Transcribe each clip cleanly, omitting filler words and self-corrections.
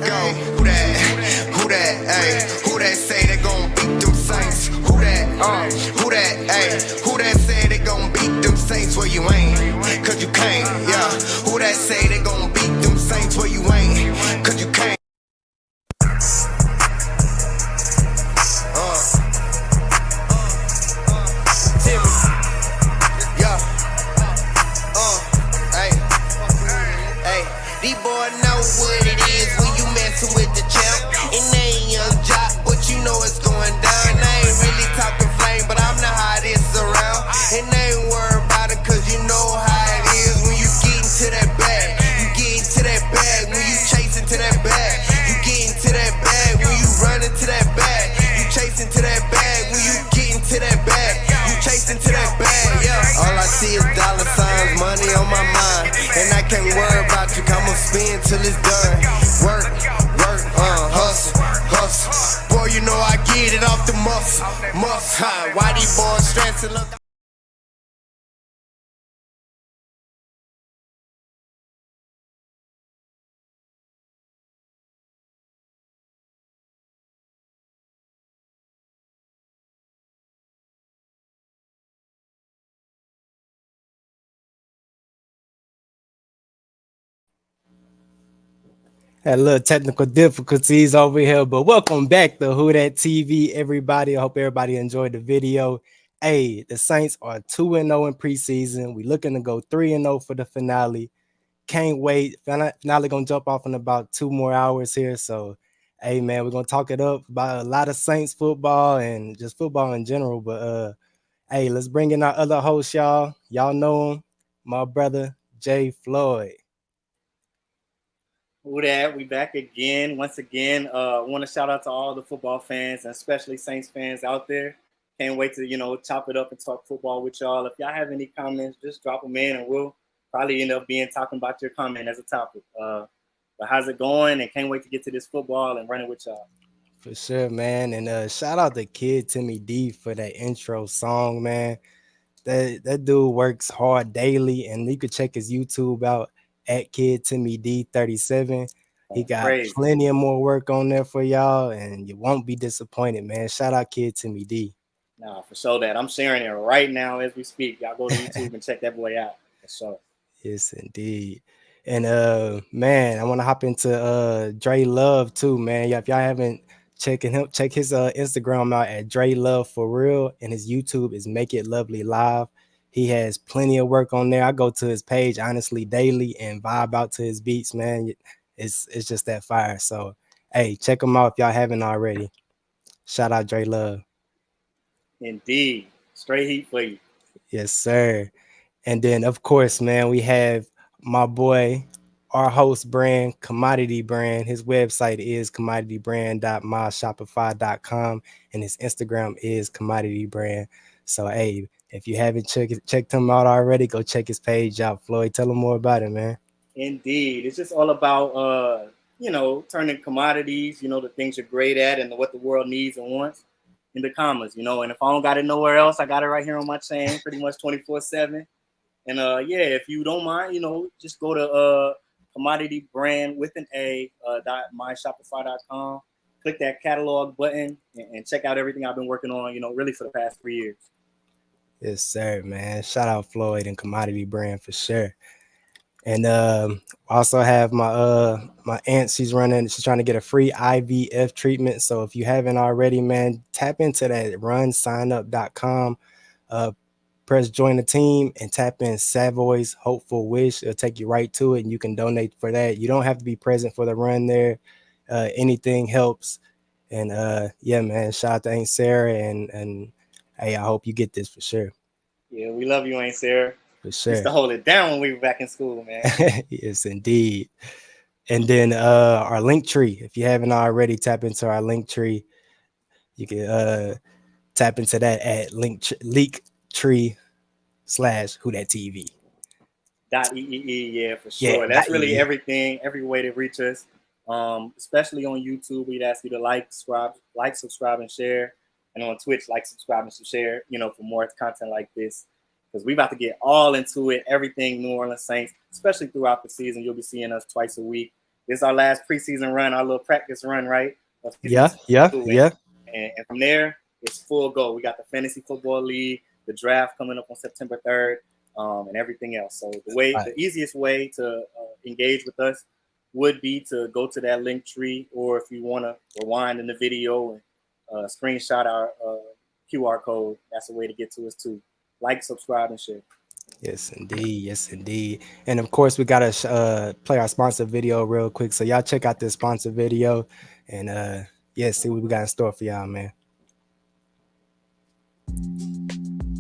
go. Who that, ayy? Who that say they gon' beat them Saints? Who that, ayy? Who that say they gon' beat them Saints where you ain't? Cause you can't, yeah. Who that say they gon' beat them Saints where you ain't? Cause you can't. These boys know what it is when you messing with the champ. And they ain't young jock, but you know it's going down. I ain't really talking flame, but I'm the hottest around. And they ain't worried about it, cause you know how it is when you get into that bag. You get into that bag when you chasing to that bag. You get into that bag when you run into that bag. You chasing to that bag when you get into that bag. You chasing to that bag, yeah. All I see is dollar signs, money on my mind. And I can't worry about you, I'ma spin till it's done. Work, hustle. Boy, you know I get it off the muscle. Why these boys stressing? Look. Had a little technical difficulties over here, but welcome back to Who That TV, everybody. I hope everybody enjoyed the video. Hey, the Saints are 2-0 in preseason. We looking to go 3-0 for the finale. Can't wait. Finale gonna jump off in about 2 more hours here. So, hey man, we're gonna talk it up about a lot of Saints football and just football in general. But hey, let's bring in our other host, y'all. Y'all know him, my brother Jay Floyd. Who that? We back again. Once again, want to shout out to all the football fans and especially Saints fans out there. Can't wait to chop it up and talk football with y'all. If y'all have any comments, just drop them in, and we'll probably end up talking about your comment as a topic. But how's it going? And can't wait to get to this football and run it with y'all. For sure, man. And shout out to Kid Timmy D for that intro song, man. That dude works hard daily, and you could check his YouTube out at Kid Timmy D 37. He got Crazy. plenty of more work on there for y'all, and you won't be disappointed, man. Shout out Kid Timmy D. Nah, for sure that. I'm sharing it right now as we speak. Y'all go to YouTube and check that boy out. For sure. Yes, indeed. And man, I want to hop into Dre Love too, man. Yeah, if y'all haven't check his Instagram out at Dre Love for real, and his YouTube is Make It Lovely Live. He has plenty of work on there. I go to his page honestly daily and vibe out to his beats, man. It's just that fire. So hey, check him out if y'all haven't already. Shout out Dre Love. Indeed. Straight heat for you. Yes, sir. And then of course, man, we have my boy, our host brand, Commodity Brand. His website is commoditybrand.myshopify.com, and his Instagram is Commodity Brand. So hey, if you haven't checked him out already, go check his page out. Floyd, tell him more about it, man. Indeed. It's just all about turning commodities, the things you're great at and what the world needs and wants into commas, and if I don't got it nowhere else, I got it right here on my chain pretty much 24/7. And if you don't mind, just go to Commodity Brand with an A .myshopify.com. Click that catalog button and check out everything I've been working on, really for the past 3 years. Yes, sir, man. Shout out Floyd and Commodity Brand for sure. And also have my aunt. She's trying to get a free IVF treatment. So if you haven't already, man, tap into that runsignup.com. Press join the team and tap in Savoy's Hopeful Wish. It'll take you right to it, and you can donate for that. You don't have to be present for the run there. Anything helps. And yeah, man, shout out to Aunt Sarah, and hey, I hope you get this for sure. Yeah, we love you, Aunt Sarah. For sure. Used to hold it down when we were back in school, man. Yes, indeed. And then our link tree. If you haven't already, tap into our link tree. You can tap into that at linktree/whodattv. .ee, yeah, for sure. That's really everything, every way to reach us. Especially on YouTube, we'd ask you to like, subscribe, and share. And on Twitch, like, subscribe, and share, for more content like this. Because we about to get all into it, everything New Orleans Saints, especially throughout the season. You'll be seeing us twice a week. this is our last preseason run, our little practice run, right? Of season Yeah, yeah, two. yeah. And from there, it's full go. We got the fantasy football league, the draft coming up on September 3rd, and everything else. So the easiest way to engage with us would be to go to that link tree, or if you want to rewind in the video and screenshot our QR code, that's a way to get to us too. Like, subscribe, and share. Yes, indeed. Yes, indeed. And of course, we gotta play our sponsor video real quick. So y'all check out this sponsor video, and yeah, see what we got in store for y'all, man.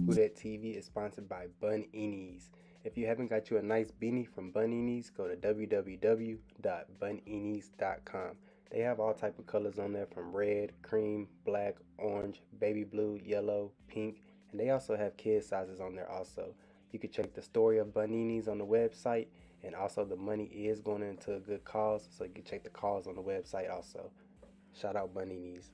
Who Dat TV is sponsored by Buneenies. If you haven't got you a nice beanie from Buneenies, go to www.buneenies.com. They have all type of colors on there, from red, cream, black, orange, baby blue, yellow, pink, and they also have kid sizes on there also. You can check the story of Buneenies on the website, and also the money is going into a good cause, so you can check the cause on the website also. Shout out Buneenies.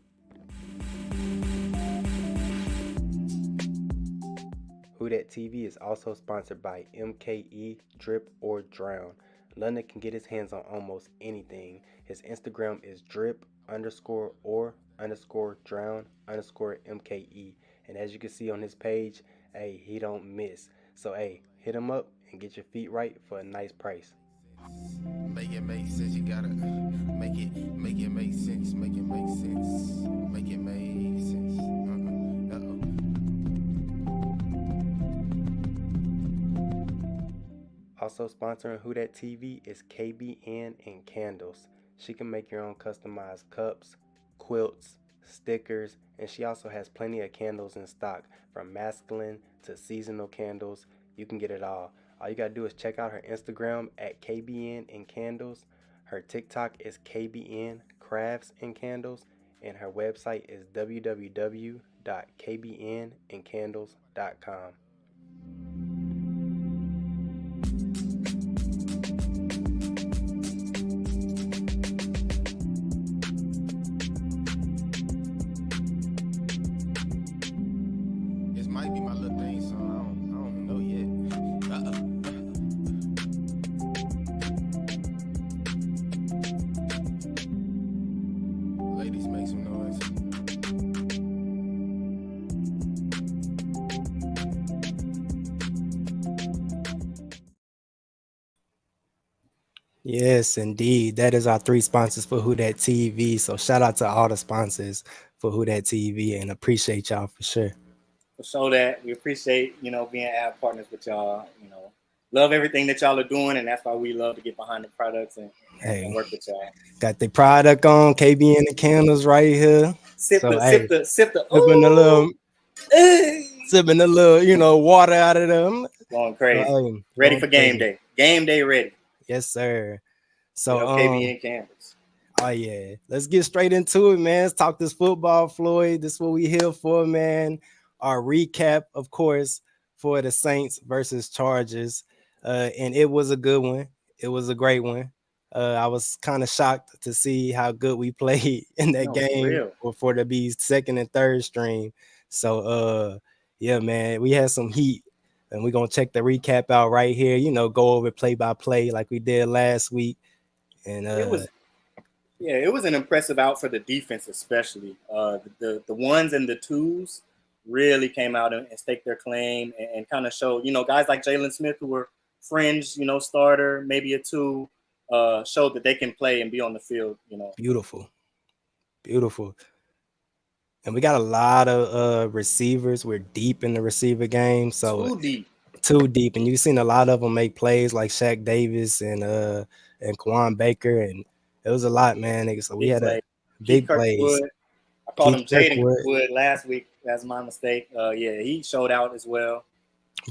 Who Dat TV is also sponsored by MKE Drip or Drown. London can get his hands on almost anything. His Instagram is drip_or_drown_MKE. And as you can see on his page, hey, he don't miss. So hey, hit him up and get your feet right for a nice price. Make it make sense, you gotta make it make sense, make it make sense, make it make sense. Also sponsoring Who Dat TV is KBN and Candles. She can make your own customized cups, quilts, stickers, and she also has plenty of candles in stock, from masculine to seasonal candles. You can get it all. All you gotta do is check out her Instagram at KBN and Candles. Her TikTok is KBN Crafts and Candles, and her website is www.kbnandcandles.com. This might be my little thing song. I don't know yet. Ladies, make some noise. Yes, indeed. That is our 3 sponsors for Who Dat TV. So shout out to all the sponsors for Who Dat TV, and appreciate y'all for sure. For sure, that we appreciate, being ad partners with y'all. Love everything that y'all are doing, and that's why we love to get behind the products and work with y'all. Got the product on KBN and Candles right here. Sip the sipping a little, water out of them. Going crazy. Ready for game day. Game day ready. Yes, sir. So KBN Candles. Oh yeah, let's get straight into it, man. Let's talk this football, Floyd. This is what we here for, man. Our recap, of course, for the Saints versus Chargers, and it was a good one. It was a great one. I was kind of shocked to see how good we played in that game for to be second and third string. So, yeah, man, we had some heat, and we're gonna check the recap out right here. Go over play by play like we did last week, and it was an impressive out for the defense, especially. The ones and the twos really came out and staked their claim and kind of showed, guys like Jalen Smith, who were fringe, starter, maybe a two, showed that they can play and be on the field, Beautiful. And we got a lot of receivers. We're deep in the receiver game. So too deep. And you've seen a lot of them make plays like Shaq Davis and Kwan Baker, and it was a lot, man. So we had a big plays. I called him Jaden Wood last week. That's my mistake. He showed out as well.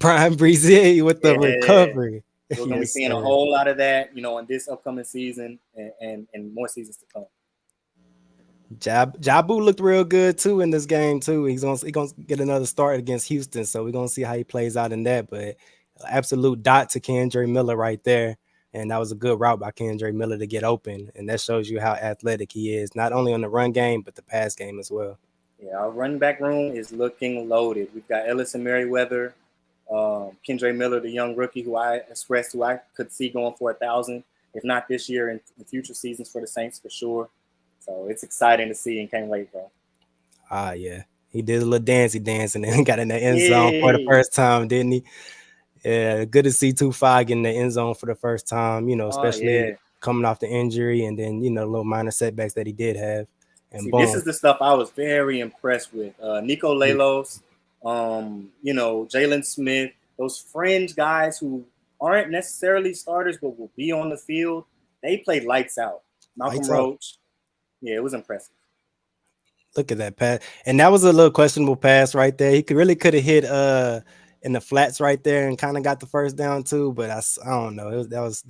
Brian Breezy with the recovery. We're gonna be seeing a whole lot of that, in this upcoming season and more seasons to come. Jabu looked real good too in this game too. He's gonna get another start against Houston, so we're gonna see how he plays out in that. But absolute dot to Kendre Miller right there. And that was a good route by Kendre Miller to get open. And that shows you how athletic he is, not only on the run game, but the pass game as well. Yeah, our running back room is looking loaded. We've got Ellison Merriweather, Kendre Miller, the young rookie who I could see going for 1,000. if not this year, in future seasons for the Saints for sure. So it's exciting to see and can't wait, bro. Yeah. He did a little dancey dance and then got in the end zone for the Yay! first time, didn't he? Yeah, good to see 2-5 get in the end zone for the first time, Oh especially yeah. coming off the injury and then, little minor setbacks that he did have. And See, this boom. is the stuff I was very impressed with. Nico Lalos, Jalen Smith, those fringe guys who aren't necessarily starters but will be on the field. They played lights out. Malcolm Lights out. Roach, yeah, it was impressive. Look at that pass. And that was a little questionable pass right there. He could have hit in the flats right there and kind of got the first down too. But I don't know. That was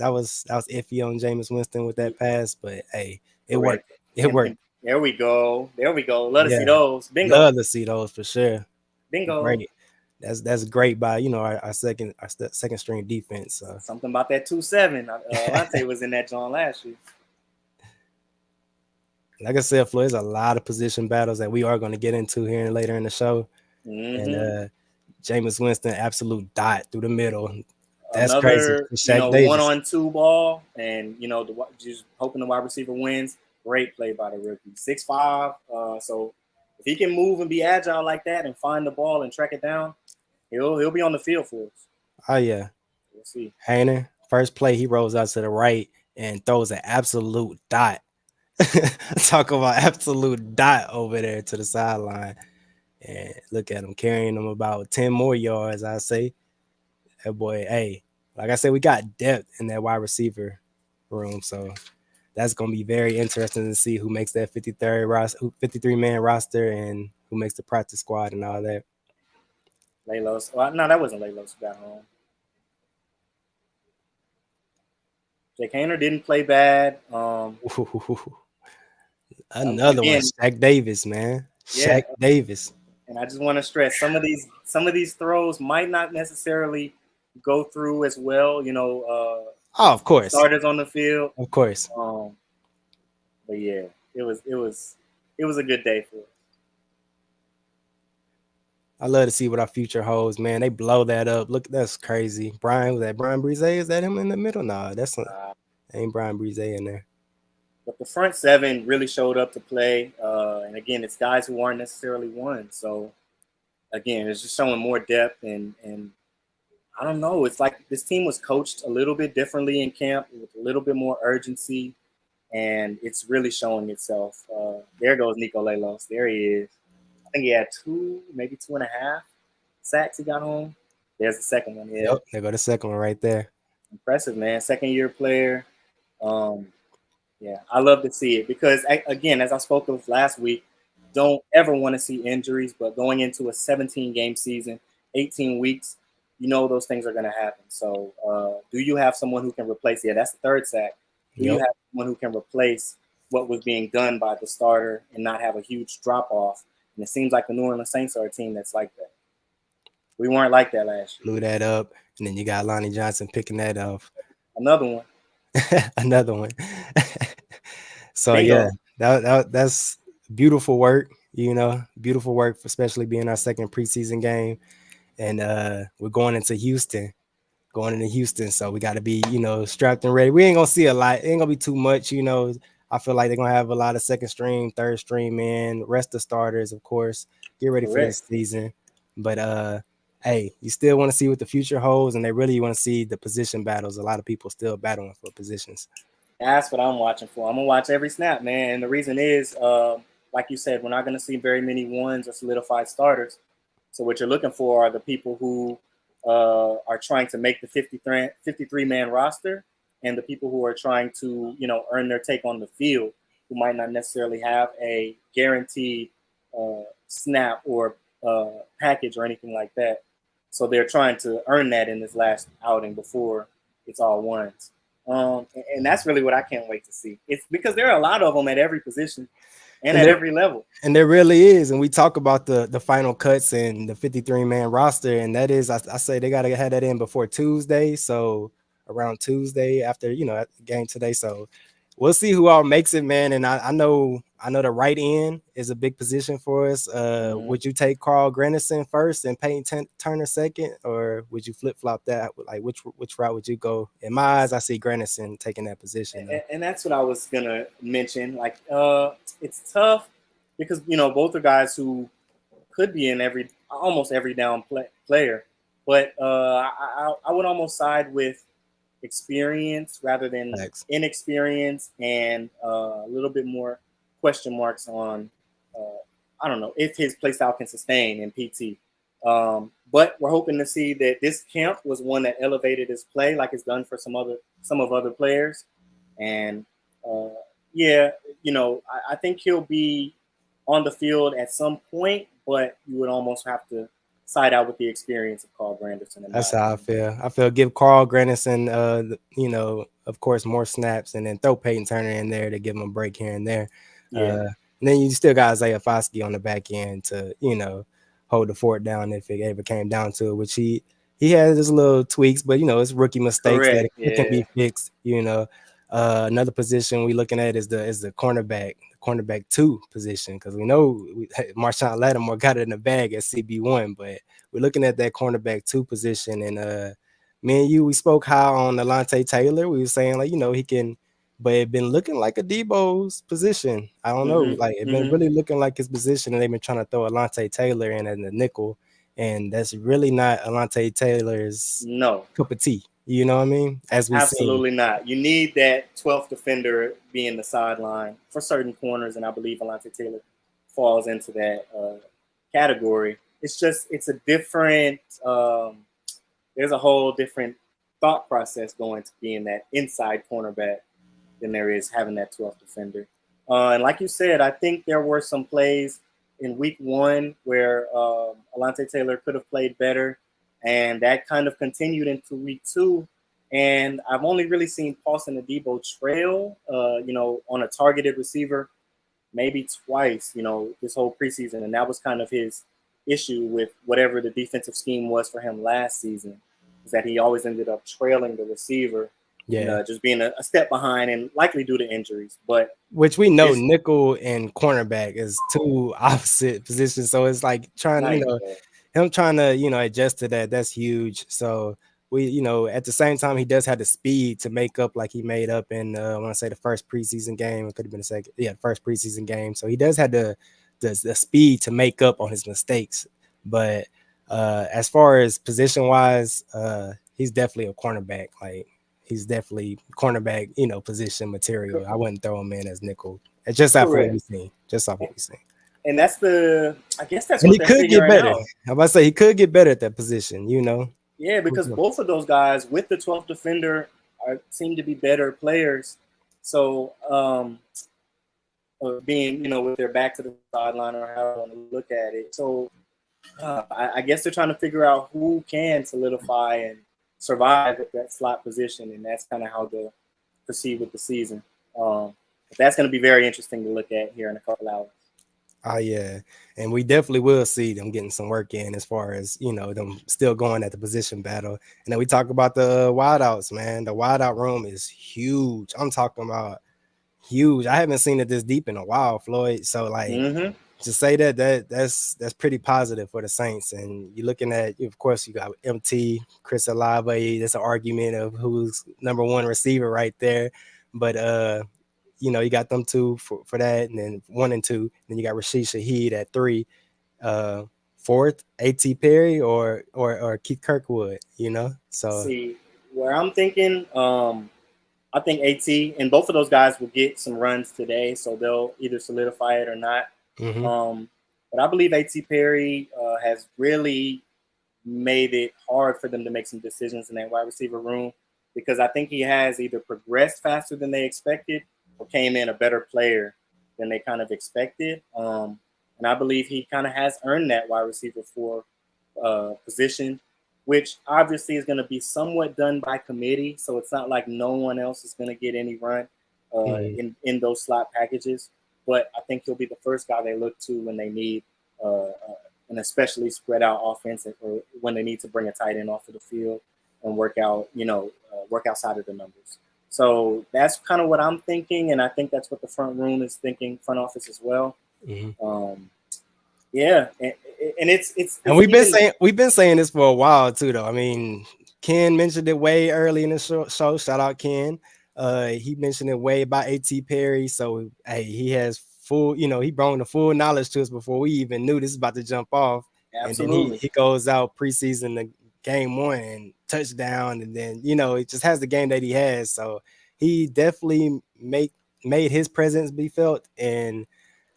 iffy on Jameis Winston with that pass. But hey, it Correct. worked. It worked. And there we go. There we go. Love to see Yeah. those. Bingo. Love to see those for sure. Bingo. Great. That's great by our second string defense. So. Something about that 2-7. Alante was in that John last year. Like I said, Floyd, there's a lot of position battles that we are going to get into here later in the show. Mm-hmm. And Jameis Winston, absolute dot through the middle. That's Another, crazy. Shaq Davis. 1-on-2 ball, and just hoping the wide receiver wins. Great play by the rookie. 6'5". So if he can move and be agile like that and find the ball and track it down, he'll be on the field for us. Oh yeah. We'll see. Hayner, first play, he rolls out to the right and throws an absolute dot. Talk about absolute dot over there to the sideline. And look at him carrying them about 10 more yards, I say. That boy, hey, like I said, we got depth in that wide receiver room. So that's going to be very interesting to see who makes that 53-man roster and who makes the practice squad and all that. Laylos. Well, no, that wasn't Laylos who got home. Jake Hayner didn't play bad. Another one, Shaq Davis, man. Shaq Davis. And I just want to stress some of these throws might not necessarily go through as well. Of course. Starters on the field. Of course. But yeah, it was a good day for us. I love to see what our future holds, man. They blow that up. Look, that's crazy. Was that Brian Brise? Is that him in the middle? Nah, ain't Brian Brise in there. But the front seven really showed up to play. And again, it's guys who aren't necessarily one. So again, it's just showing more depth and I don't know. It's like this team was coached a little bit differently in camp with a little bit more urgency, and it's really showing itself. There goes Nico Lalos. There he is. I think he had 2, maybe 2.5 sacks he got home. There's the second one. Yeah. Yep, there go the second one right there. Impressive, man. Second-year player. Yeah, I love to see it because, again, as I spoke of last week, don't ever want to see injuries, but going into a 17-game season, 18 weeks, those things are going to happen. So do you have someone who can replace? Yeah, that's the third sack. Do you have someone who can replace what was being done by the starter and not have a huge drop-off? And it seems like the New Orleans Saints are a team that's like that. We weren't like that last year. Blew that up, and then you got Lonnie Johnson picking that off. Another one. Another one. So Bingo. Yeah, that's beautiful work. Beautiful work, especially being our second preseason game, and we're going into Houston. So we got to be, strapped and ready. We ain't gonna see a lot. It ain't gonna be too much. I feel like they're gonna have a lot of second string, third string, man. Rest the starters, of course. Get ready for this season. But hey, you still want to see what the future holds, and they really want to see the position battles. A lot of people still battling for positions. That's what I'm watching for. I'm gonna watch every snap, man. And the reason is, like you said, we're not gonna see very many ones or solidified starters. So what you're looking for are the people who are trying to make the 53-man roster, and the people who are trying to, earn their take on the field, who might not necessarily have a guaranteed snap or package or anything like that. So they're trying to earn that in this last outing before it's all ones. And that's really what I can't wait to see. It's because there are a lot of them at every position and at every level. And there really is. And we talk about the final cuts and the 53-man roster. And that is, I say they got to have that in before Tuesday. So around Tuesday after, at the game today. So we'll see who all makes it, man. And I know the right end is a big position for us. Mhm. Would you take Carl Granderson first and Peyton Turner second, or would you flip flop that? Like which route would you go? In my eyes, I see Granderson taking that position though. And that's what I was gonna mention. Like, it's tough because both are guys who could be in almost every down player, but I would almost side with experience rather than Thanks. inexperience, and a little bit more question marks on I don't know if his play style can sustain in PT. But we're hoping to see that this camp was one that elevated his play, like it's done for some of other players. And uh, yeah, I think he'll be on the field at some point, but you would almost have to side out with the experience of Carl Granderson, in my That's how I opinion. feel. I feel give Carl Granderson, of course, more snaps, and then throw Peyton Turner in there to give him a break here and there. Yeah, And then you still got Isaiah Foskey on the back end to, hold the fort down if it ever came down to it, which he has his little tweaks, but it's rookie mistakes that correct. it can Yeah, be fixed. Another position we looking at is the cornerback 2 position, because we know Marshawn Lattimore got it in the bag at CB1, but we're looking at that cornerback 2 position, and me and you, we spoke high on Alontae Taylor. We were saying, like, he can, but it been looking like a Debo's position. I don't know, hmm like it been hmm really looking like his position, and they've been trying to throw Alontae Taylor in as the nickel, and that's really not Alontae Taylor's no, cup of tea. You know what I mean? As we seen. absolutely not. You need that 12th defender being the sideline for certain corners, and I believe Alontae Taylor falls into that category. It's a different. There's a whole different thought process going to being that inside cornerback than there is having that 12th defender. And like you said, I think there were some plays in week one where Alontae Taylor could have played better, and that kind of continued into week two. And I've only really seen Paulson Adebo trail, on a targeted receiver maybe twice, this whole preseason. And that was kind of his issue with whatever the defensive scheme was for him last season, is that he always ended up trailing the receiver, Yeah. just being a step behind, and likely due to injuries. But Which we know this nickel and cornerback is two opposite positions. So it's like trying, night and day. him trying to, adjust to that. That's huge. So we, at the same time, he does have the speed to make up, like he made up in, I want to say the first preseason game. It could have been the second. Yeah, first preseason game. So he does have the speed to make up on his mistakes. But as far as position wise, he's definitely a cornerback. Like, he's definitely cornerback, position material. I wouldn't throw him in as nickel. It's just off what we Correct. seen. Just off what we seen. And I guess that's And what he they're could get figuring better. out. I'm about to say he could get better at that position. Yeah, because both of those guys with the 12th defender seem to be better players. So being, with their back to the sideline, or however you want to look at it. So I guess they're trying to figure out who can solidify and survive at that slot position, and that's kind of how they'll proceed with the season. But that's going to be very interesting to look at here in a couple hours. Oh yeah, and we definitely will see them getting some work in, as far as them still going at the position battle. And then we talk about the wideouts, man. The wideout room is huge. I'm talking about huge. I haven't seen it this deep in a while, Floyd. So, like, Mm-hmm. to say that's pretty positive for the Saints. And you're looking at, of course, you got MT, Chris Olave. There's an argument of who's number one receiver right there, but you got them two for that, and then 1 and 2. Then you got Rashid Shaheed at 3. Fourth, A.T. Perry or Keith Kirkwood. So See, where I'm thinking, I think AT and both of those guys will get some runs today, so they'll either solidify it or not. mhm. But I believe A.T. Perry has really made it hard for them to make some decisions in that wide receiver room, because I think he has either progressed faster than they expected or came in a better player than they kind of expected. And I believe he kind of has earned that wide receiver 4 position, which obviously is going to be somewhat done by committee. So it's not like no one else is going to get any run in those slot packages. But I think he'll be the first guy they look to when they need an especially spread out offense, or when they need to bring a tight end off of the field and work outside of the numbers. So that's kind of what I'm thinking, and I think that's what the front room is thinking, front office as well. Mm-hmm. Yeah, and And it's even we've been saying this for a while too, though. I mean, Ken mentioned it way early in the show. Shout out Ken. He mentioned it way about A.T. Perry. So hey, he has full, he brought the full knowledge to us before we even knew this is about to jump off. And then absolutely he goes out preseason the game one and touchdown, and then it just has the game that he has. So he definitely made his presence be felt, and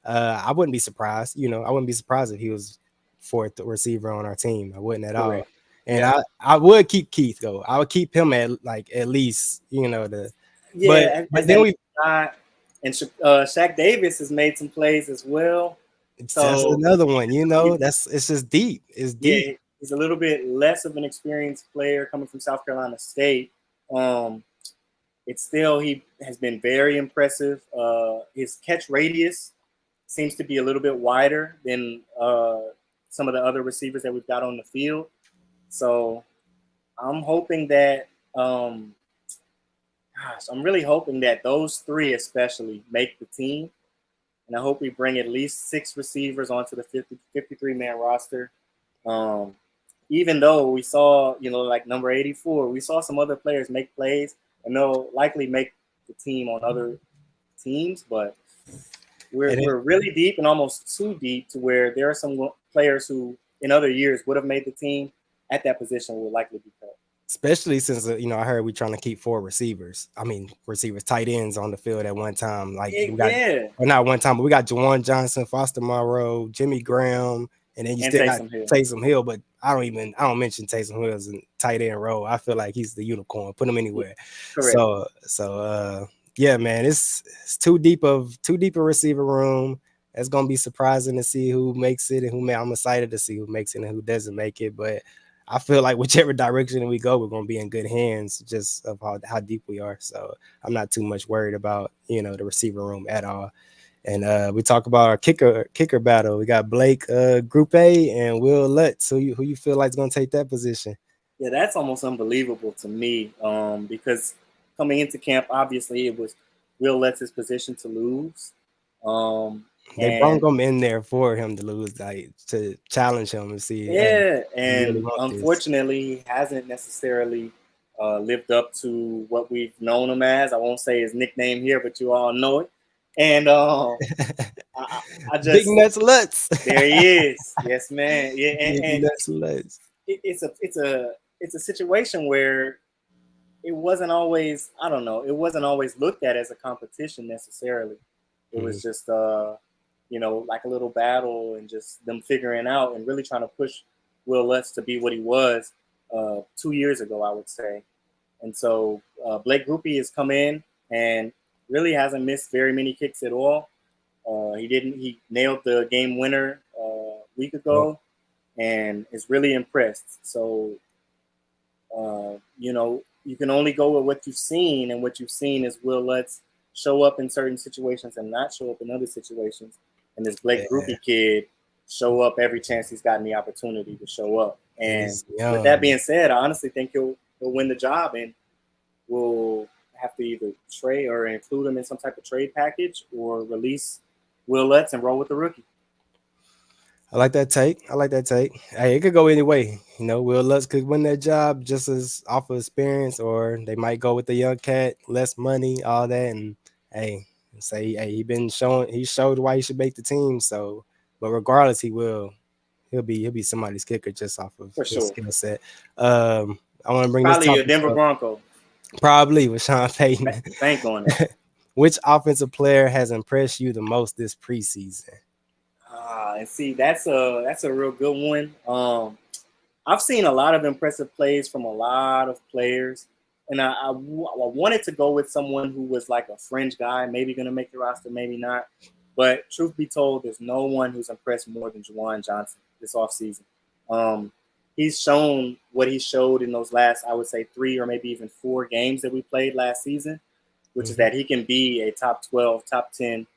I wouldn't be surprised. I wouldn't be surprised if he was fourth receiver on our team. I wouldn't at all. correct. And Yeah, I would keep Keith though. I would keep him at least but yeah, but as then that we shot, and Shaq Davis has made some plays as well. that's So another one. he, It's just deep. It's deep. yeah, he's a little bit less of an experienced player coming from South Carolina State. Um, it's still he has been very impressive. His catch radius seems to be a little bit wider than some of the other receivers that we've got on the field. So I'm hoping that, I'm really hoping that those three especially make the team. And I hope we bring at least 6 receivers onto the 53-man roster. Um, Even though we saw, like number 84, we saw some other players make plays, and they'll likely make the team on other teams, but And we're really deep and almost too deep to where there are some players who in other years would have made the team at that position will likely be cut. especially since I heard we trying to keep 4 receivers. I mean, receivers, tight ends on the field at one time. Like we got, Yeah, or not one time, but we got Juwan Johnson, Foster Monroe, Jimmy Graham, and then you and still got Taysom Hill. Taysom Hill. But I don't mention Taysom Hill as a tight end role. I feel like he's the unicorn. Put him anywhere. Correct. So yeah, man, it's too deep a receiver room. It's gonna be surprising to see who makes it and I'm excited to see who makes it and who doesn't make it, but I feel like whichever direction we go, we're going to be in good hands just of how deep we are. So I'm not too much worried about, the receiver room at all. And we talk about our kicker battle. We got Blake Group A and Will Lutz. Who you feel like is going to take that position? Yeah, that's almost unbelievable to me, because coming into camp, obviously it was Will Lutz's position to lose. They brought And him in there for him to lose, like to challenge him and see, hey, yeah, you really and want this. unfortunately, he hasn't necessarily lived up to what we've known him as. I won't say his nickname here, but you all know it. And I Big just Nuts Lutz. there he is. Yes, man. Yeah, Big and Nuts Lutz. it's a situation where it wasn't always, I don't know, it wasn't always looked at as a competition necessarily. It was just like a little battle and just them figuring out and really trying to push Will Lutz to be what he was 2 years ago, I would say. And so Blake Groupie has come in and really hasn't missed very many kicks at all. He nailed the game winner a week ago and is really impressed. So, you can only go with what you've seen, and what you've seen is Will Lutz show up in certain situations and not show up in other situations. And this Blake Groupie kid show up every chance he's gotten the opportunity to show up. And with that being said, I honestly think he'll win the job, and we'll have to either trade or include him in some type of trade package or release Will Lutz and roll with the rookie. I like that take. Hey, it could go any way. Will Lutz could win that job just as off of experience, or they might go with the young cat, less money, all that. And hey, say, hey, he showed why he should make the team. So, but regardless, he'll be somebody's kicker just off of his skill set. I want to bring probably this a Denver Bronco. Probably with Sean Payton. Bank on it. Which offensive player has impressed you the most this preseason? And see, that's a real good one. I've seen a lot of impressive plays from a lot of players, and I wanted to go with someone who was like a fringe guy, maybe going to make the roster, maybe not. But truth be told, there's no one who's impressed more than Juwan Johnson this offseason. He's shown what he showed in those last, I would say, 3 or maybe even 4 games that we played last season, which is that he can be a top 12, top 10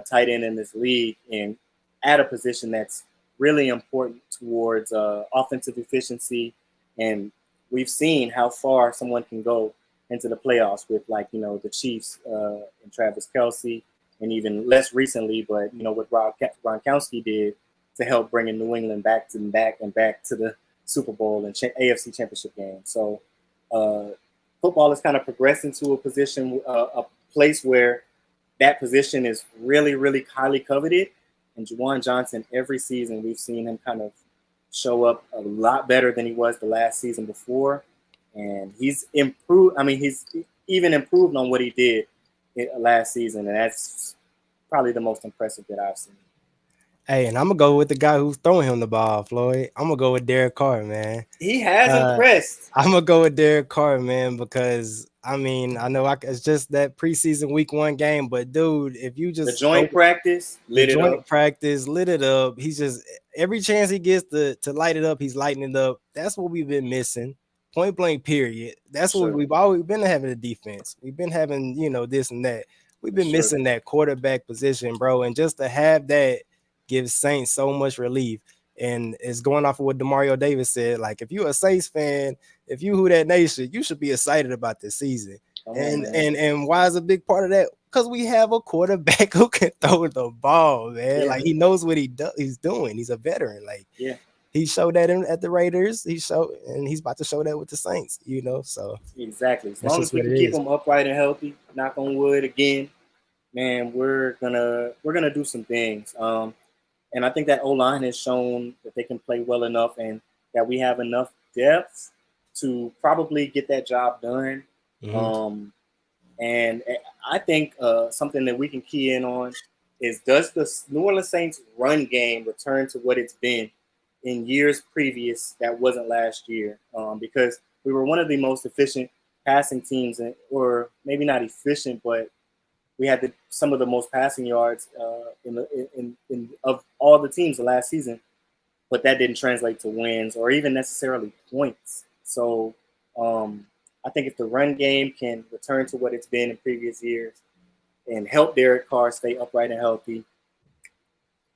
tight end in this league and at a position that's really important towards offensive efficiency. And we've seen how far someone can go into the playoffs with, like, the Chiefs and Travis Kelce, and even less recently, but what Gronkowski did to help bringing New England back to the Super Bowl and AFC Championship game. So football has kind of progressed into a position, a place where that position is really, really highly coveted. And Juwan Johnson, every season we've seen him kind of show up a lot better than he was the last season before. And he's improved. I mean, he's even improved on what he did last season. And that's probably the most impressive that I've seen. Hey, and I'm going to go with the guy who's throwing him the ball, Floyd. I'm going to go with Derek Carr, man. He has impressed. I'm going to go with Derek Carr, man, because, I mean, I know it's just that preseason week 1 game, but, dude, if you just... The joint practice lit it up. He's just... Every chance he gets to light it up, he's lighting it up. That's what we've been missing. Point blank, period. That's what we've always been having, the defense. We've been having, this and that. We've been missing that quarterback position, bro, and just to have that gives Saints so much relief. And it's going off of what Demario Davis said. Like, if you're a Saints fan, if you who that nation, you should be excited about this season. And why is a big part of that? Because we have a quarterback who can throw the ball, man. Like, he knows what he's doing. He's a veteran. Like, he showed that at the Raiders. And he's about to show that with the Saints, So exactly. As long as we can keep him upright and healthy, knock on wood again, man, we're gonna do some things. And I think that O-line has shown that they can play well enough, and that we have enough depth to probably get that job done. Mm-hmm. And I think something that we can key in on is, does the New Orleans Saints run game return to what it's been in years previous that wasn't last year? Because we were one of the most efficient passing teams, or maybe not efficient, but we had some of the most passing yards of all the teams the last season, but that didn't translate to wins or even necessarily points. So I think if the run game can return to what it's been in previous years and help Derek Carr stay upright and healthy,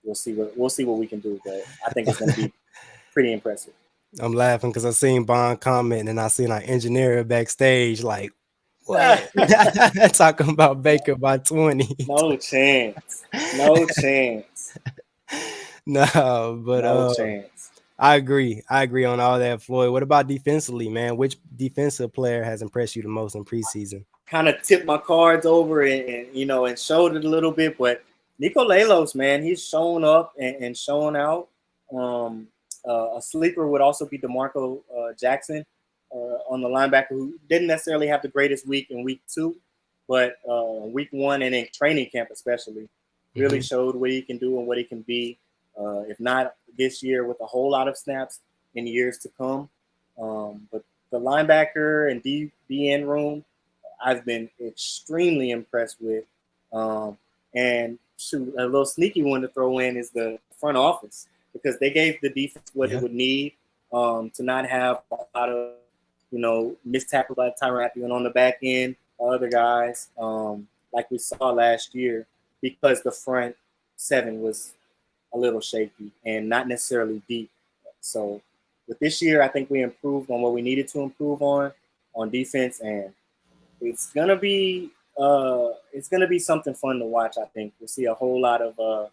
we'll see what we can do. But I think it's going to be pretty impressive. I'm laughing because I seen Bond comment and I seen our engineer backstage like, what? Talking about Baker by 20. No chance. No chance. No, but no chance. I agree on all that, Floyd. What about defensively, man? Which defensive player has impressed you the most in preseason? Kind of tipped my cards over and showed it a little bit, but Nico Lalos, man, he's shown up and shown out. A sleeper would also be DeMarco Jackson on the linebacker, who didn't necessarily have the greatest week in week 2, but week 1 and in training camp especially really showed what he can do and what he can be. If not this year, with a whole lot of snaps in years to come. But the linebacker and DN room, I've been extremely impressed with. And shoot, a little sneaky one to throw in is the front office, because they gave the defense what it would need to not have a lot of, missed tackle by Tyrann Mathieu and on the back end, other guys, like we saw last year, because the front 7 was a little shaky and not necessarily deep. So with this year, I think we improved on what we needed to improve on defense, and it's gonna be something fun to watch. I think we'll see a whole lot of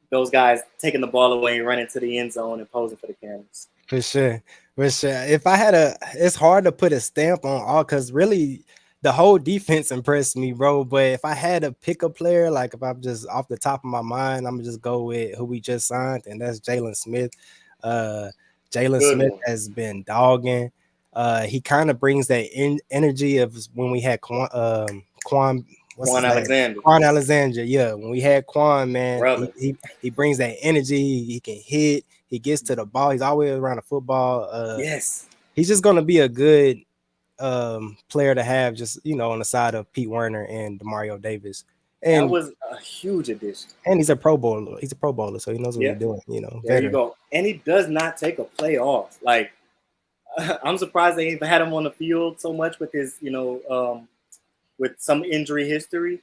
those guys taking the ball away and running to the end zone and posing for the cameras. For sure. If I had it's hard to put a stamp on all, because really the whole defense impressed me, bro. But if I had to pick a player, like if I'm just off the top of my mind, I'm gonna just go with who we just signed, and that's Jalen Smith. Jalen Smith has been dogging. He kind of brings that energy of when we had Quan Alexander. Yeah, when we had Quan, man, he brings that energy. He can hit. He gets to the ball. He's always around the football. Yes, he's just gonna be a good player to have, just on the side of Pete Werner and Demario Davis. And that was a huge addition. And he's a Pro Bowler. He's a Pro Bowler, so he knows what he's doing. There you go. And he does not take a play off. Like, I'm surprised they even had him on the field so much with his, with some injury history,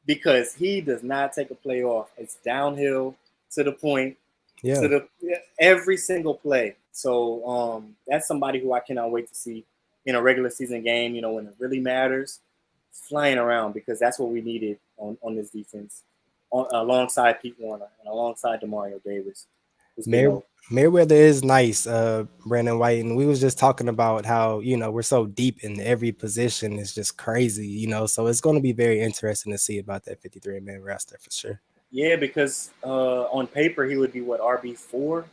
because he does not take a play off. It's downhill to the point, to every single play. So that's somebody who I cannot wait to see in a regular season game, you know, when it really matters, flying around, because that's what we needed on this defense, alongside Pete Warner and alongside Demario Davis, who's getting Mer- old. Meriwether is nice, Brandon White, and we was just talking about how we're so deep in every position. It's just crazy, So it's going to be very interesting to see about that 53-man roster for sure. Yeah, because on paper he would be what, RB4,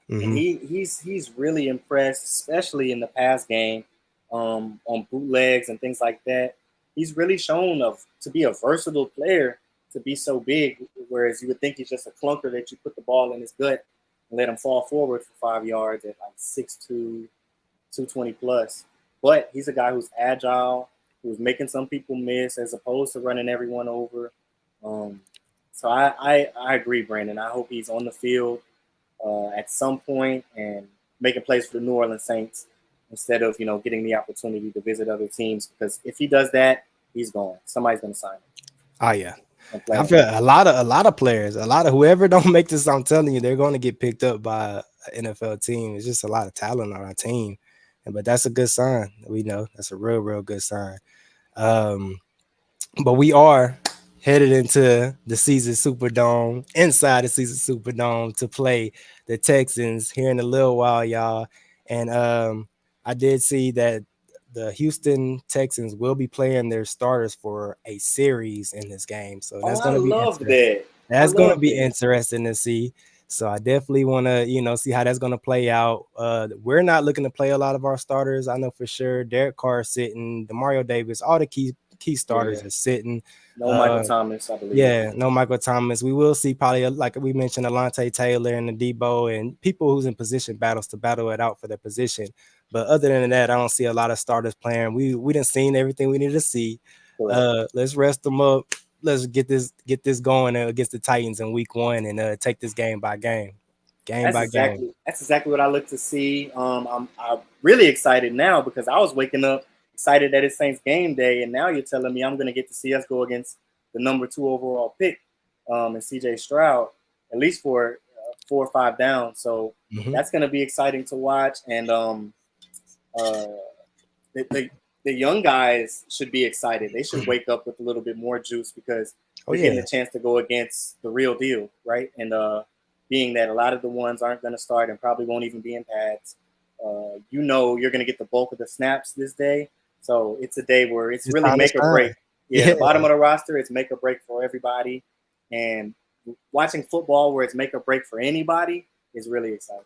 and Hmm. he's really impressed, especially in the pass game, on bootlegs and things like that. He's really shown to be a versatile player, to be so big. Whereas you would think he's just a clunker that you put the ball in his gut and let him fall forward for 5 yards at like 6'2", 220 plus. But he's a guy who's agile, who's making some people miss as opposed to running everyone over. Um, so I agree, Brandon. I hope he's on the field at some point and making plays for the New Orleans Saints instead of getting the opportunity to visit other teams. Because if he does that, he's gone. Somebody's going to sign him Oh yeah, and play I him. feel a lot of players, a lot of whoever don't make this. I'm telling you, they're going to get picked up by an NFL team. It's just a lot of talent on our team, but that's a good sign. We know that's a real good sign. Um, But we are headed into the season Superdome, inside the season Superdome, to play the Texans here in a little while, y'all. And I did see that the Houston Texans will be playing their starters for a series in this game. So Oh, that's I going to be love interesting. that. I That's going to love be that. interesting to see. So I definitely want to, see how that's going to play out. We're not looking to play a lot of our starters. I know for sure. Derek Carr sitting, Demario Davis, all the key Yeah. starters are sitting. No Michael Uh, Thomas, I believe. yeah, no Michael Thomas. We will see probably, like we mentioned, Alante Taylor and the Debo and people who's in position battles to battle it out for their position. But other than that, I don't see a lot of starters playing. We done seen everything we need to see. Correct. Let's rest them up. Let's get this going against the Titans in week 1 and take this game by game. Game That's by game. exactly what I look to see. I'm really excited now because I was waking up excited that it's Saints game day, and now you're telling me I'm going to get to see us go against the number 2 overall pick, and CJ Stroud, at least for 4 or 5 down. So Mhm. that's going to be exciting to watch. And uh, the the young guys should be excited. They should wake up with a little bit more juice because Oh you're getting yeah. a chance to go against the real deal, right? And being that a lot of the ones aren't going to start and probably won't even be in pads, you're going to get the bulk of the snaps this day. So it's a day where it's It's really time to make or break. shine. Yeah, Yeah. the bottom of the roster, it's make or break for everybody. And watching football where it's make or break for anybody is really exciting.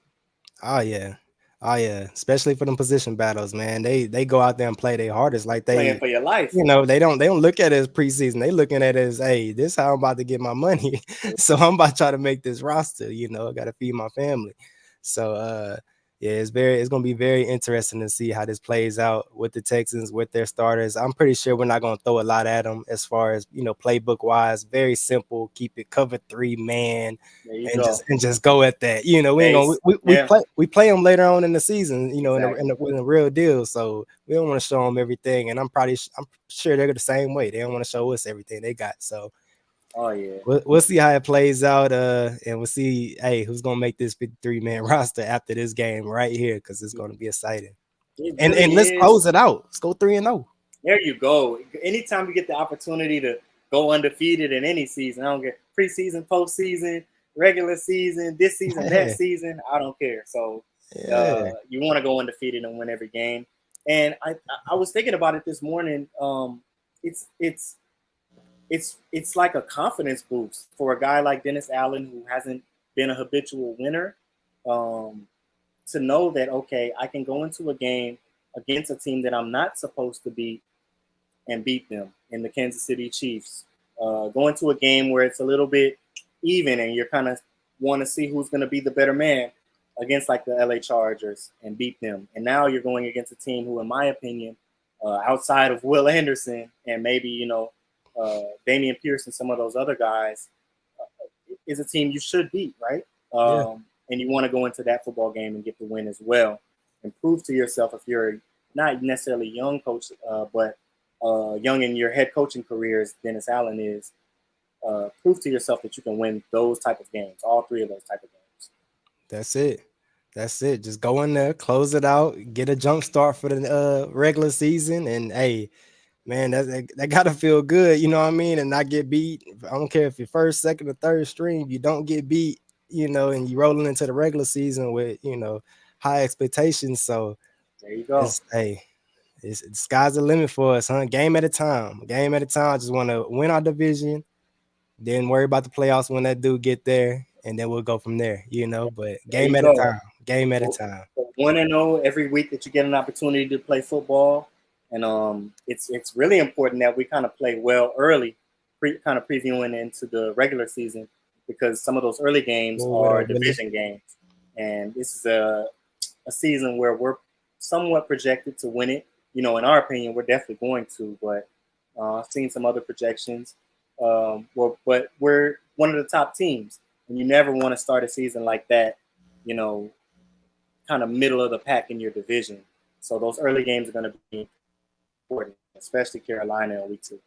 Oh yeah. Oh yeah. Especially for them position battles, man. They go out there and play their hardest. Like Playing they, for your life. they don't look at it as preseason. They looking at it as, hey, this is how I'm about to get my money. So I'm about to try to make this roster. I got to feed my family. So yeah, it's gonna be very interesting to see how this plays out with the Texans, with their starters. I'm pretty sure we're not gonna throw a lot at them as far as playbook wise. Very simple. Keep it cover 3 man There you and go. just go at that. We ain't gonna Base. Yeah, we play them later on in the season, exactly. in the real deal. So we don't want to show them everything, and I'm sure they're the same way. They don't want to show us everything they got. So Oh yeah. we'll see how it plays out, and we'll see, hey, who's gonna make this 53-man roster after this game right here, because it's gonna be exciting. It And really let's is. close it out. Let's go 3-0. There you go. Anytime you get the opportunity to go undefeated in any season, I don't care, preseason, postseason, regular season, this season, that Yeah, season, I don't care. So yeah, you want to go undefeated and win every game. And I was thinking about it this morning. It's it's it's like a confidence boost for a guy like Dennis Allen who hasn't been a habitual winner. Um, to know that, okay, I can go into a game against a team that I'm not supposed to beat and beat them in the Kansas City Chiefs. Go into a game where it's a little bit even and you're kind of want to see who's going to be the better man against like the LA Chargers and beat them. And now you're going against a team who, in my opinion, outside of Will Anderson and maybe, Damian Pierce and some of those other guys, is a team you should beat, right? yeah. And you want to go into that football game and get the win as well and prove to yourself, if you're not necessarily young coach, but young in your head coaching career as Dennis Allen is, prove to yourself that you can win those type of games, all 3 of those type of games. That's it. That's it. Just go in there, close it out, get a jump start for the regular season, and hey, man, that gotta feel good, you know what I mean? And not get beat. I don't care if you're first, second, or third string, you don't get beat, and you rolling into the regular season with high expectations. So There you go. it's the sky's the limit for us, huh? Game at a time. Game at a time. Just want to win our division, then worry about the playoffs when that dude get there, and then we'll go from there, But There game you at a go. time. Game at a So, time. 1-0 every week that you get an opportunity to play football, and it's really important that we kind of play well early, kind of previewing into the regular season, because some of those early games What are up, Willie? division games, and this is a season where we're somewhat projected to win it. In our opinion, we're definitely going to, but I've seen some other projections. But we're one of the top teams, and you never want to start a season like that, you know, kind of middle of the pack in your division. So those early games are going to be important, especially Carolina in week 2.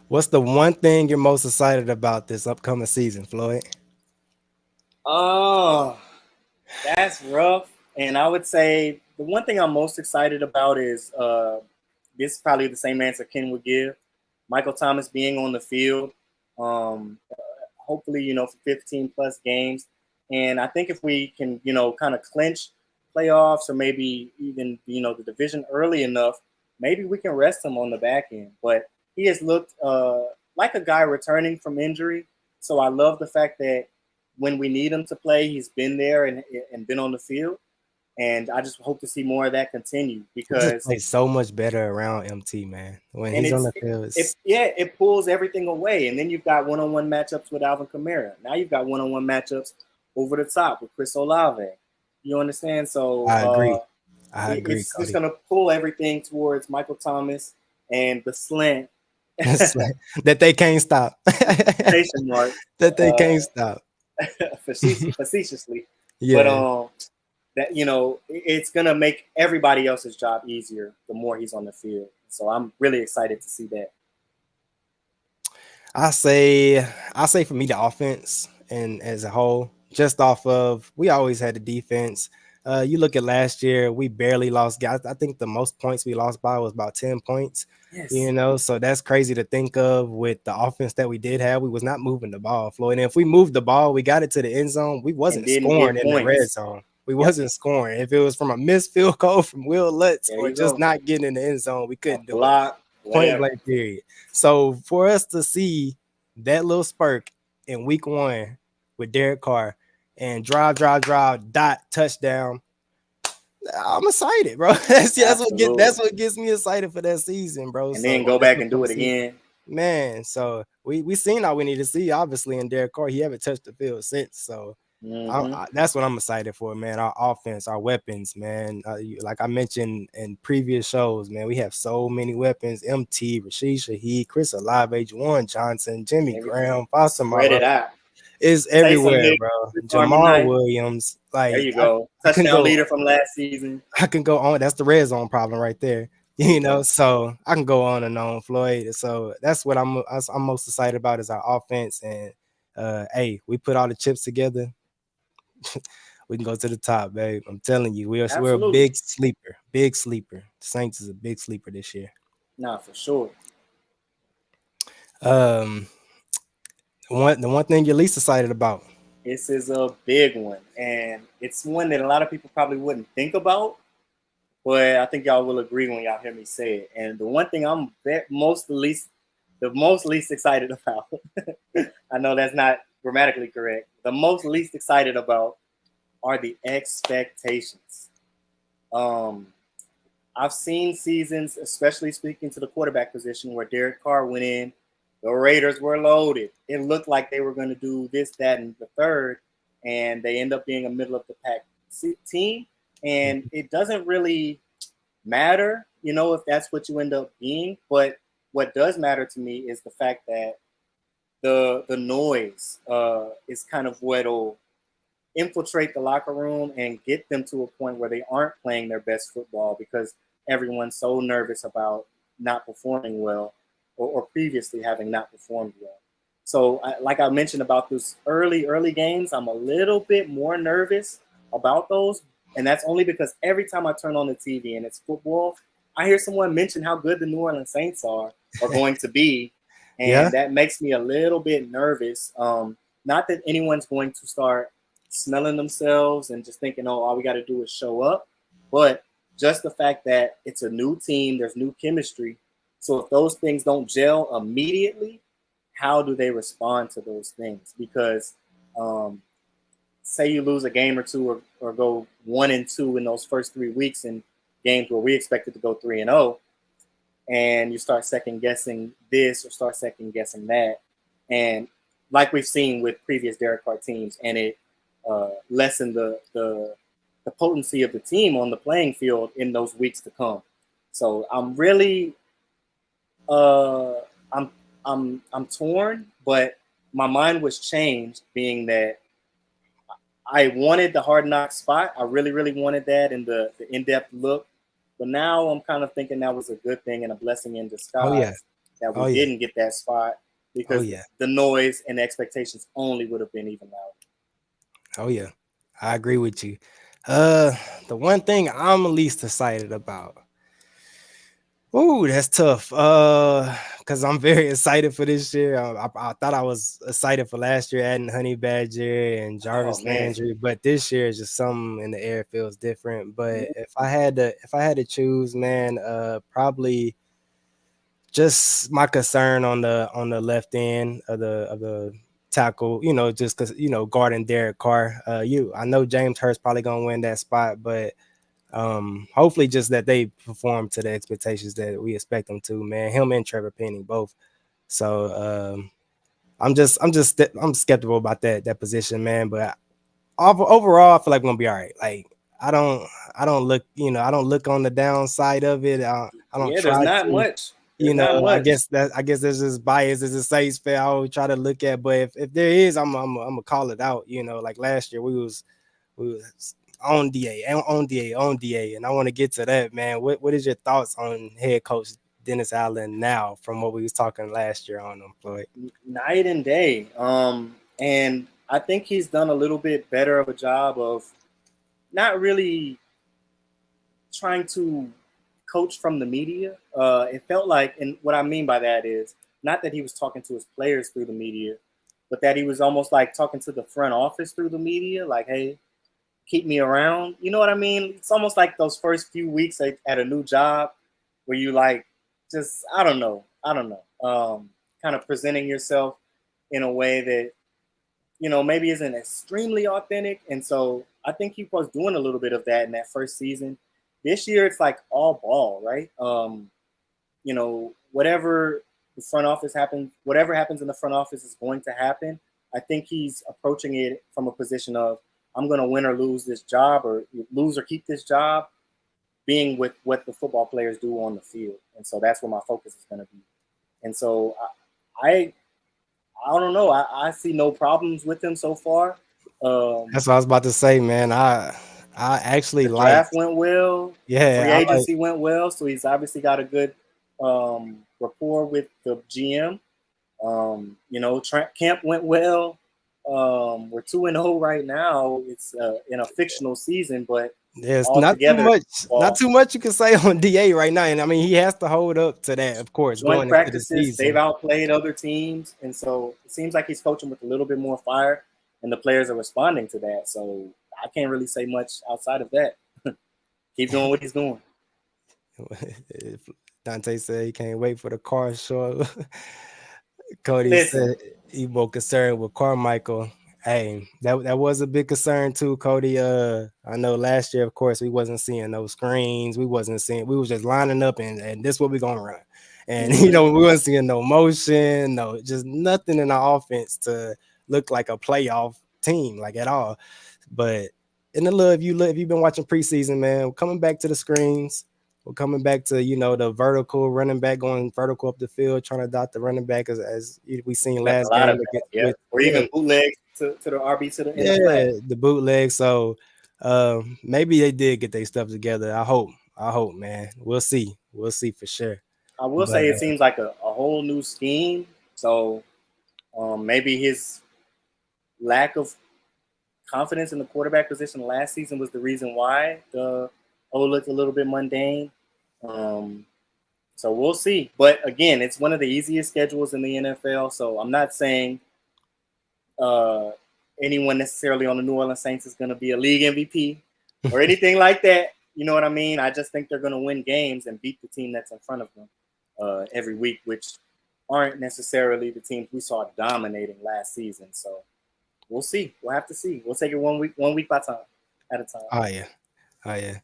What's the one thing you're most excited about this upcoming season, Floyd? Oh, that's rough. And I would say the one thing I'm most excited about is this is probably the same answer Ken would give. Michael Thomas being on the field, um, hopefully, for 15 plus games. And I think if we can, kind of clinch playoffs or maybe even, the division early enough, maybe we can rest him on the back end. But he has looked like a guy returning from injury. So I love the fact that when we need him to play, he's been there and been on the field. And I just hope to see more of that continue He just because plays so much better around MT, man. When and he's on the field, it pulls everything away. And then you've got one-on-one matchups with Alvin Kamara. Now you've got one-on-one matchups over the top with Chris Olave. You understand? So I agree. I agree, it's just Cody. going to pull everything towards Michael Thomas and the slant It's like, that they can't stop. quotation marks That they can't stop. facetiously. But Yeah. that it's gonna make everybody else's job easier the more he's on the field. So I'm really excited to see that. I say for me the offense and as a whole, just off of we always had the defense. You look at last year, we barely lost guys. I think the most points we lost by was about 10 points. Yes. So that's crazy to think of with the offense that we did have. We was not moving the ball, Floyd. And if we moved the ball, we got it to the end zone. We And wasn't didn't scoring get in the red points. zone. We wasn't scoring. If it was from a missed field goal from Will Lutz There or you just go. not getting in the end zone, we A couldn't do it. block, Point whatever. blank period. So for us to see that little spurt in week 1 with Derek Carr and drive, dot, touchdown, I'm excited, bro. That's what gets me excited for that season, bro. And So then go this back and do it upcoming season, again. man. So we seen all we need to see, obviously, in Derek Carr. He haven't touched the field since. So that's what I'm excited for, man. Our offense, our weapons, man. Like I mentioned in previous shows, man, we have so many weapons. MT, Rashid Shaheed, Chris Olave, Juwan Johnson, Jimmy Graham, Foster Spread it Moreau. out. It's Taysom everywhere, Hill, bro. Army Jamal Knight. Williams. There Like you go. I can Touchdown go leader from last season. I can go on. That's the red zone problem right there. There you go. So I can go on and on, Floyd. So that's what I'm most excited about is our offense. And hey, we put all the chips together. We can go to the top, babe. I'm telling you, we're a Absolutely. big sleeper. Big sleeper. Saints is a big sleeper this year. Nah, for sure. The one thing you're least excited about. This is a big one, and it's one that a lot of people probably wouldn't think about, but I think y'all will agree when y'all hear me say it. And the one thing I'm the most least excited about, I know that's not grammatically correct. The most least excited about are the expectations. I've seen seasons, especially speaking to the quarterback position, where Derek Carr went in. The Raiders were loaded. It looked like they were going to do this, that, and the third, and they end up being a middle of the pack team. And it doesn't really matter, if that's what you end up being. But what does matter to me is the fact that the noise is kind of what'll infiltrate the locker room and get them to a point where they aren't playing their best football because everyone's so nervous about not performing well or previously having not performed well. So, like I mentioned about those early games, I'm a little bit more nervous about those, and that's only because every time I turn on the TV and it's football, I hear someone mention how good the New Orleans Saints are going to be, Yeah. and that makes me a little bit nervous. Not that anyone's going to start smelling themselves and just thinking, oh, all we got to do is show up, but just the fact that it's a new team, there's new chemistry. So if those things don't gel immediately, how do they respond to those things? Because um, say you lose a game or two, or go 1-2 in those first 3 weeks in games where we expected to go 3-0, and you start second guessing this or start second guessing that, and like we've seen with previous Derek Carr teams, and it lessened the potency of the team on the playing field in those weeks to come. So I'm really uh, I'm I'm torn, but my mind was changed, being that I wanted the hard knock spot. I really wanted that, and the in depth look. But now I'm kind of thinking that was a good thing and a blessing in Oh yeah. disguise that we Oh yeah. didn't get that spot, Oh because yeah. the noise and the expectations only would have been even louder. Oh yeah. I agree with you. Uh, the one thing I'm least excited about. Ooh, that's tough. Because I'm very excited for this year. I thought I was excited for last year, adding Honey Badger and Oh Jarvis man, Landry, but this year is just something in the air feels different. But if I had to choose, man, probably just my concern on the left end of the tackle, just because guarding Derek Carr. I know James Hurst probably gonna win that spot, but hopefully just that they perform to the expectations that we expect them to, man. Him and Trevor Penning both. So I'm skeptical about that position, man. But overall, I feel like we're gonna be all right. Like I don't I don't look on the downside of it. I don't yeah, there's try not to. much. There's I not much. guess there's this bias as a Saints fan I always try to look at. But if there is, I'm gonna call it out. Like last year we was on DA, and I want to get to that, man. What is your thoughts on head coach Dennis Allen now from what we was talking last year on him, Floyd? Night and day. And I think he's done a little bit better of a job of not really trying to coach from the media. It felt like, and what I mean by that is not that he was talking to his players through the media, but that he was almost like talking to the front office through the media, like, hey, keep me around. You know what I mean? It's almost like those first few weeks at a new job where you like just I don't know, kind of presenting yourself in a way that maybe isn't extremely authentic. And so I think he was doing a little bit of that in that first season. This year it's like all ball, right? Whatever the front office happens, whatever happens in the front office is going to happen. I think he's approaching it from a position of I'm going to win or lose this job, or lose or keep this job, being with what the football players do on the field. And so that's where my focus is going to be. And so I I don't know. I see no problems with him so far. That's what I was about to say, man. I actually The draft liked, went well. Free yeah, I like, agency went well. So he's obviously got a good rapport with the GM. Camp went well. We're 2-0 right now. It's in a fictional season, but there's altogether, not well, too much you can say on DA right now. And I mean, he has to hold up to that, of course, joint going into the practices, they've season. outplayed other teams. And so it seems like he's coaching with a little bit more fire, and the players are responding to that. So I can't really say much outside of that. Keep doing what he's doing. Dante said he can't wait for the car show. Cody Listen, said he more concerned with Carmichael. Hey, that was a big concern too, Cody. I know last year, of course, we wasn't seeing those screens. We was just lining up and this what we gonna run. And mm-hmm. we wasn't seeing no motion, no, just nothing in the offense to look like a playoff team, like at all. But in the love, if you've been watching preseason, man, coming back to the screens. We're coming back to the vertical running back going vertical up the field, trying to dot the running back as we seen That's a last lot game of that, yeah. with Or even bootlegs to the RB to the in the flat. the bootleg. So maybe they did get their stuff together. I hope, man. We'll see for sure. I will But say it seems like a whole new scheme. So Maybe his lack of confidence in the quarterback position last season was the reason why the O looked a little bit mundane. So we'll see. But again, it's one of the easiest schedules in the NFL. So I'm not saying anyone necessarily on the New Orleans Saints is going to be a league MVP or anything like that. You know what I mean? I just think they're going to win games and beat the team that's in front of them every week, which aren't necessarily the teams we saw dominating last season. So we'll see. We'll have to see. We'll take it one week by time at a time. Oh yeah.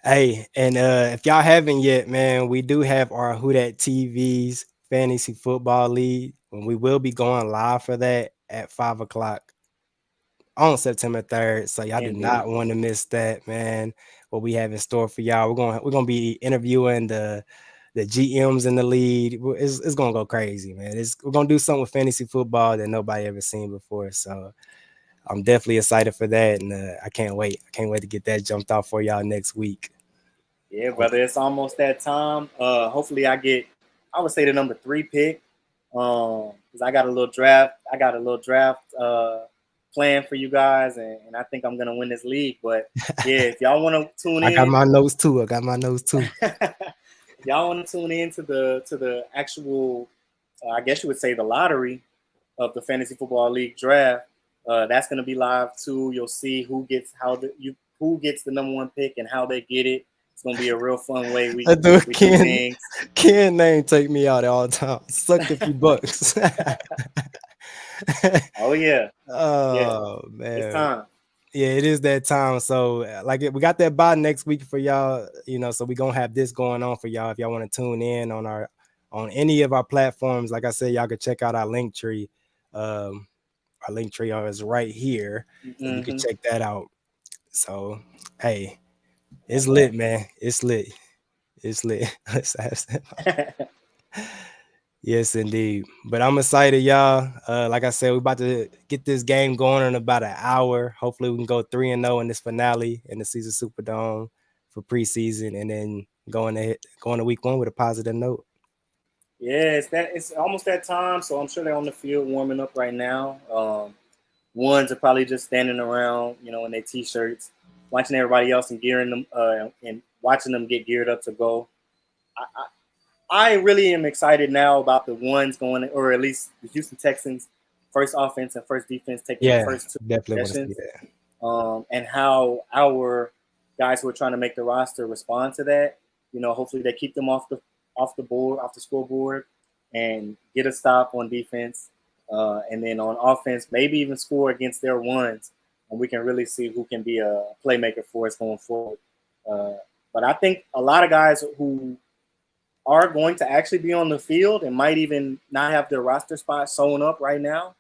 Hey, and if y'all haven't yet, man, we do have our Who Dat TV's Fantasy Football League, and we will be going live for that at 5:00 on September 3rd. So y'all do not want to miss that, man. What we have in store for y'all. We're gonna be interviewing the GMs in the league. It's gonna go crazy, man. We're gonna do something with fantasy football that nobody ever seen before. So I'm definitely excited for that, and I can't wait. I can't wait to get that jumped off for y'all next week. Yeah, brother, it's almost that time. Hopefully, I would say the number 3 pick, because I got a little draft. Plan for you guys, and I think I'm gonna win this league. But yeah, if y'all want to tune in, I got my nose too. If y'all want to tune in to the actual, I guess you would say the lottery of the Fantasy Football League draft. That's going to be live too. You'll see who gets who gets the number 1 pick and how they get it. It's going to be a real fun way we do things. Ken name take me out all the time. Sucked a few bucks. Oh yeah. Oh yeah. Man. It's time. Yeah, it is that time. So like we got that bye next week for y'all, so we're gonna have this going on for y'all. If y'all want to tune in on any of our platforms, like I said, y'all can check out our link tree. Our link tree is right here. So you can check that out. So hey, it's lit, man. It's lit. Let's have that. Yes, indeed. But I'm excited, y'all. Like I said, we're about to get this game going in about an hour. Hopefully, we can go 3-0 in this finale in the Caesar Superdome for preseason, and then going to week 1 with a positive note. Yeah, it's almost that time. So I'm sure they're on the field warming up right now. Ones are probably just standing around, in their t-shirts, watching everybody else and gearing them and watching them get geared up to go. I really am excited now about the ones going, or at least the Houston Texans' first offense and first defense taking the first 2 definitely sessions, and how our guys who are trying to make the roster respond to that. Hopefully they keep them off the scoreboard, and get a stop on defense, and then on offense, maybe even score against their ones, and we can really see who can be a playmaker for us going forward. But I think a lot of guys who are going to actually be on the field and might even not have their roster spot sewn up right now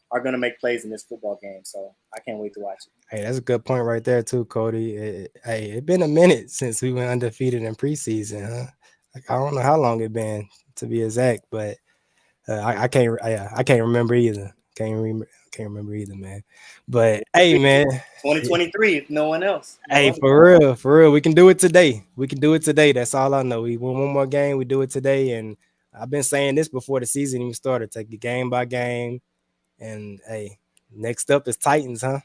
are going to make plays in this football game. So I can't wait to watch it. Hey, that's a good point right there too, Cody. It's been a minute since we went undefeated in preseason, huh? Like, I don't know how long it's been to be exact, but I can't remember either. Can't remember either, man. But hey, man, 2023, if no one else. Hey, for real, we can do it today. That's all I know. We win one more game, we do it today. And I've been saying this before the season even started. Take it game by game. And hey, next up is Titans, huh?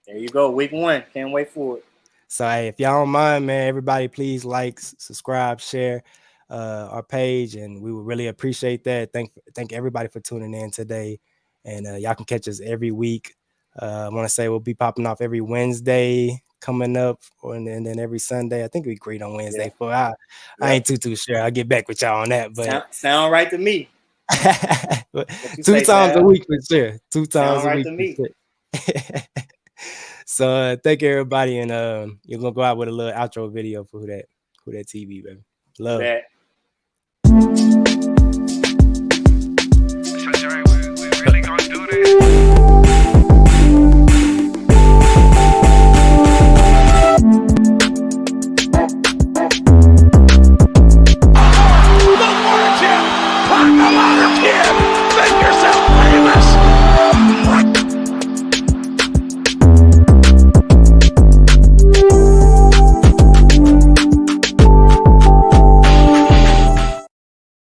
There you go, week 1. Can't wait for it. So hey, if y'all don't mind, man, everybody please like, subscribe, share our page, and we would really appreciate that. Thank everybody for tuning in today. And y'all can catch us every week. I want to say we'll be popping off every Wednesday coming up, and then every Sunday. I think we agreed on Wednesday. I ain't too sure. I'll get back with y'all on that. But sound right to me. 2 times a week for sure. 2 times a week to me. For sure. So thank you, everybody, and you're gonna go out with a little outro video for who that TV, baby. Love.